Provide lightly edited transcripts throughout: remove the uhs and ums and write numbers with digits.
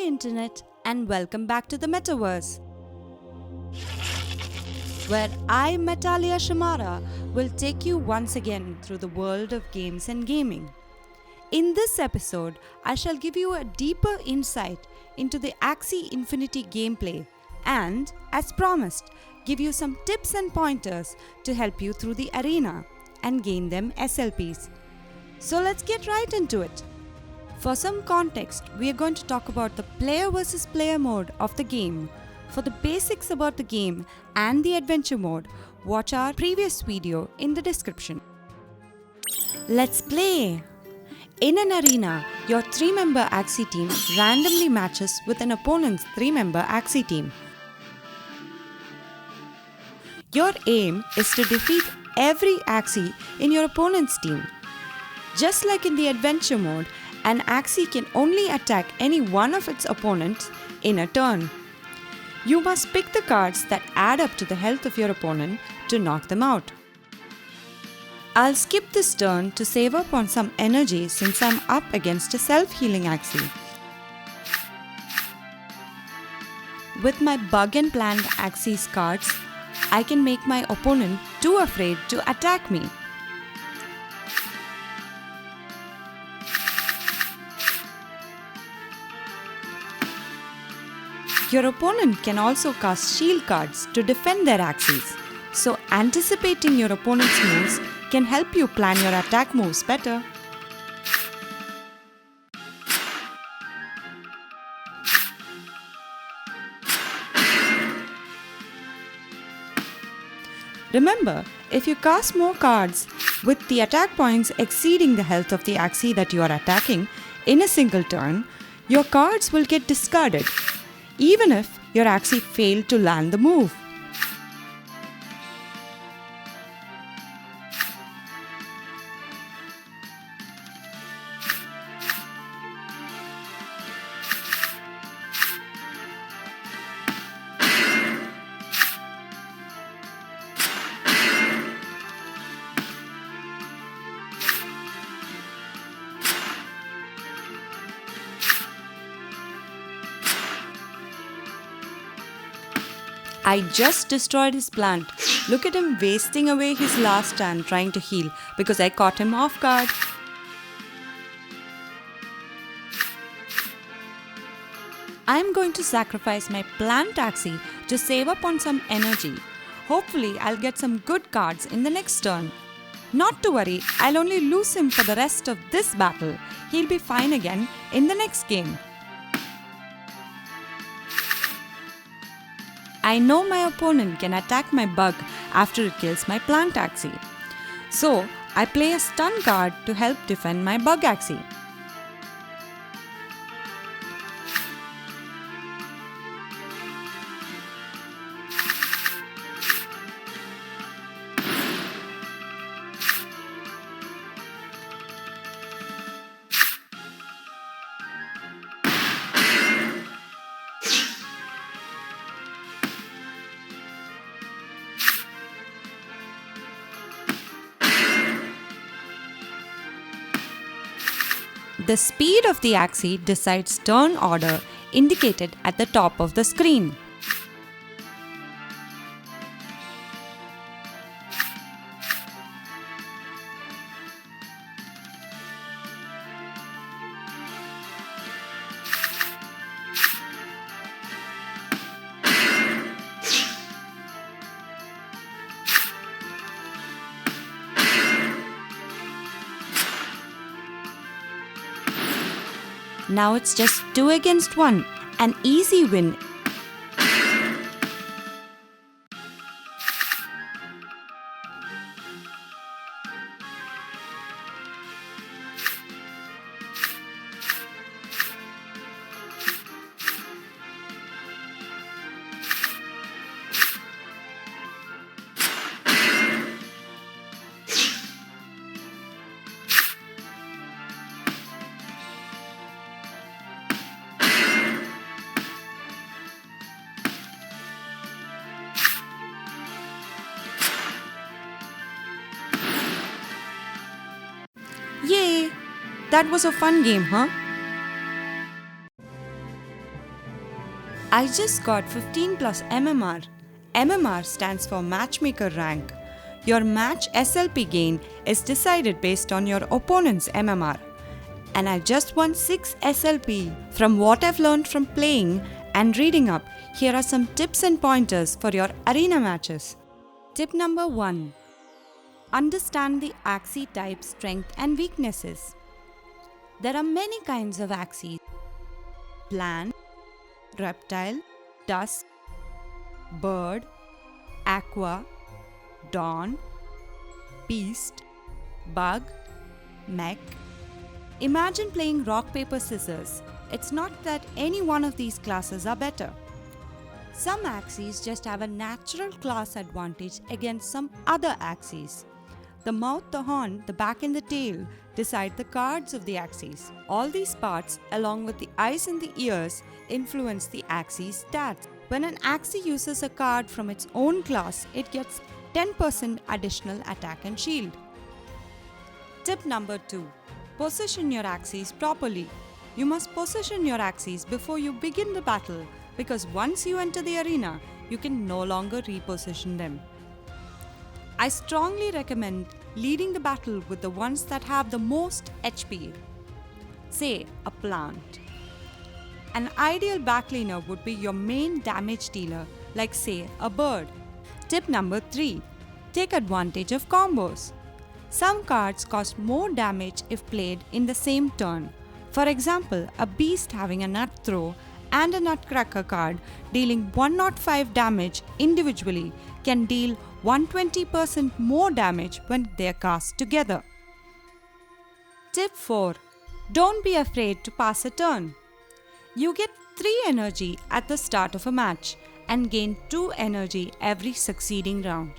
Internet, and welcome back to the Metaverse, where I, Metalia Shamara, will take you once again through the world of games and gaming. In this episode, I shall give you a deeper insight into the Axie Infinity gameplay and, as promised, give you some tips and pointers to help you through the arena and gain them SLPs. So let's get right into it. For some context, we are going to talk about the player versus player mode of the game. For the basics about the game and the adventure mode, watch our previous video in the description. Let's play! In an arena, your 3-member Axie team randomly matches with an opponent's 3-member Axie team. Your aim is to defeat every Axie in your opponent's team. Just like in the adventure mode, an Axie can only attack any one of its opponents in a turn. You must pick the cards that add up to the health of your opponent to knock them out. I'll skip this turn to save up on some energy since I'm up against a self-healing Axie. With my bug and plant Axie's cards, I can make my opponent too afraid to attack me. Your opponent can also cast shield cards to defend their Axies, so anticipating your opponent's moves can help you plan your attack moves better. Remember, if you cast more cards with the attack points exceeding the health of the Axie that you are attacking in a single turn, your cards will get discarded, even if your Axie failed to land the move. I just destroyed his plant. Look at him wasting away his last turn trying to heal because I caught him off guard. I'm going to sacrifice my plant Axie to save up on some energy. Hopefully, I'll get some good cards in the next turn. Not to worry, I'll only lose him for the rest of this battle. He'll be fine again in the next game. I know my opponent can attack my bug after it kills my plant Axie. So, I play a stun card to help defend my bug Axie. The speed of the Axie decides turn order indicated at the top of the screen. Now it's just 2 against 1, an easy win. Yay! That was a fun game, huh? I just got 15 plus MMR. MMR stands for Matchmaker rank. Your match SLP gain is decided based on your opponent's MMR. And I just won 6 SLP. From what I've learned from playing and reading up, here are some tips and pointers for your arena matches. Tip number 1. Understand the Axii type strength and weaknesses. There are many kinds of Axies: plant, reptile, dusk, bird, aqua, dawn, beast, bug, mech. Imagine playing rock, paper, scissors. It's not that any one of these classes are better. Some Axies just have a natural class advantage against some other Axies. The mouth, the horn, the back and the tail decide the cards of the Axies. All these parts, along with the eyes and the ears, influence the Axie's stats. When an Axie uses a card from its own class, it gets 10% additional attack and shield. Tip number 2. Position your Axies properly. You must position your Axies before you begin the battle, because once you enter the arena, you can no longer reposition them. I strongly recommend leading the battle with the ones that have the most HP. Say, a plant. An ideal backliner would be your main damage dealer, like say, a bird. Tip number 3. Take advantage of combos. Some cards cost more damage if played in the same turn. For example, a beast having a nut throw and a nutcracker card dealing 105 damage individually can deal 120% more damage when they are cast together. Tip 4. Don't be afraid to pass a turn. You get 3 energy at the start of a match and gain 2 energy every succeeding round.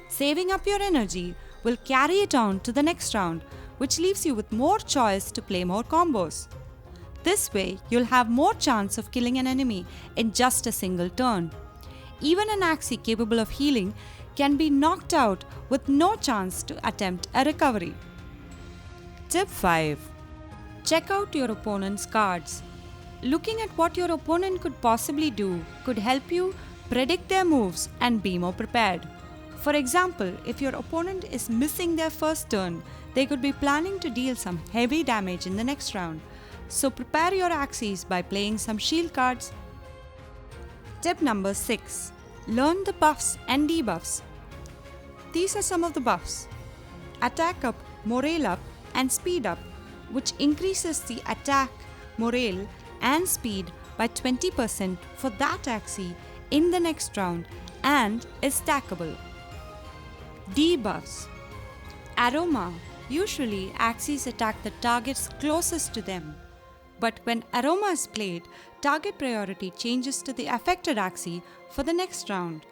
Saving up your energy will carry it on to the next round, which leaves you with more choice to play more combos. This way, you'll have more chance of killing an enemy in just a single turn. Even an Axii capable of healing can be knocked out with no chance to attempt a recovery. Tip 5. Check out your opponent's cards. Looking at what your opponent could possibly do could help you predict their moves and be more prepared. For example, if your opponent is missing their first turn, they could be planning to deal some heavy damage in the next round. So prepare your Axies by playing some shield cards. Tip number 6. Learn the buffs and debuffs. These are some of the buffs: attack up, morale up, and speed up, which increases the attack, morale, and speed by 20% for that Axie in the next round and is stackable. Debuffs. Aroma. Usually, Axies attack the targets closest to them. But when Aroma is played, target priority changes to the affected Axie for the next round.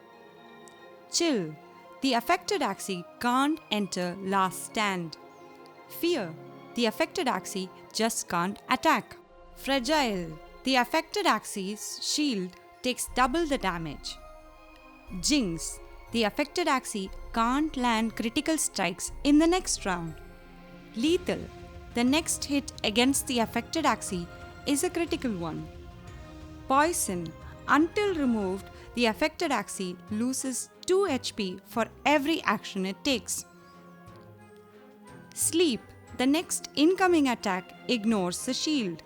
Chill. The affected Axie can't enter last stand. Fear. The affected Axie just can't attack. Fragile. The affected Axie's shield takes double the damage. Jinx. The affected Axie can't land critical strikes in the next round. Lethal. The next hit against the affected Axie is a critical one. Poison. Until removed, the affected Axie loses 2 HP for every action it takes. Sleep. The next incoming attack ignores the shield.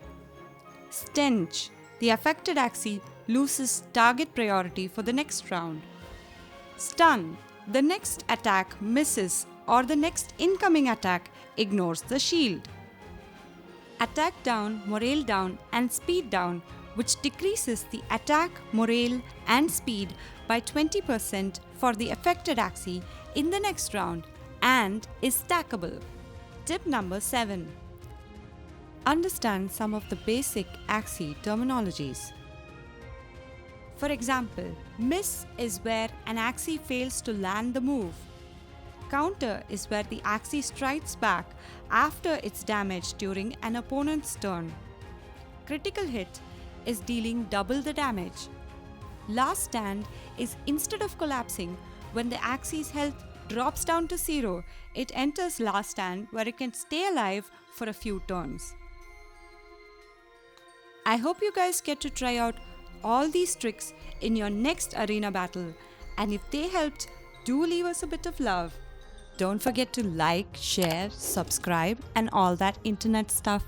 Stench. The affected Axie loses target priority for the next round. Stun. The next attack misses or the next incoming attack ignores the shield. Attack down, morale down, and speed down, which decreases the attack, morale, and speed by 20% for the affected Axie in the next round and is stackable. Tip number 7. Understand some of the basic Axii terminologies. For example, miss is where an Axie fails to land the move. Counter is where the Axie strikes back after its damage during an opponent's turn. Critical hit is dealing double the damage. Last stand is instead of collapsing, when the Axie's health drops down to 0, it enters last stand where it can stay alive for a few turns. I hope you guys get to try out all these tricks in your next arena battle. And if they helped, do leave us a bit of love. Don't forget to like, share, subscribe, and all that internet stuff.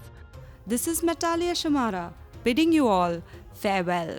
This is Natalia Shamara bidding you all farewell.